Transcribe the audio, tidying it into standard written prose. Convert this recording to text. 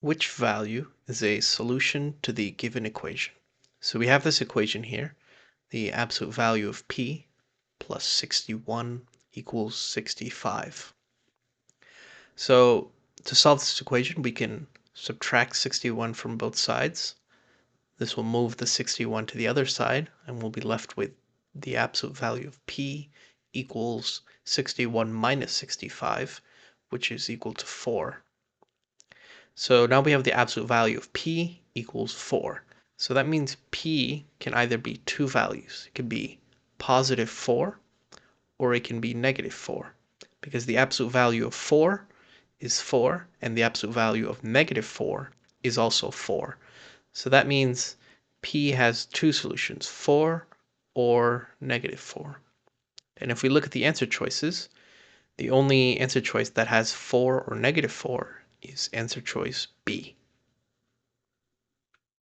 Which value is a solution to the given equation? So we have this equation here, the absolute value of p plus 61 equals 65. So to solve this equation, we can subtract 61 from both sides. This will move the 61 to the other side, and we'll be left with the absolute value of p equals 61 minus 65, which is equal to 4. So now we have the absolute value of p equals 4. So that means p can either be two values. It can be positive 4 or it can be negative 4, because the absolute value of 4 is 4 and the absolute value of negative 4 is also 4. So that means p has two solutions, 4 or negative 4. And if we look at the answer choices, the only answer choice that has 4 or negative 4 is answer choice B.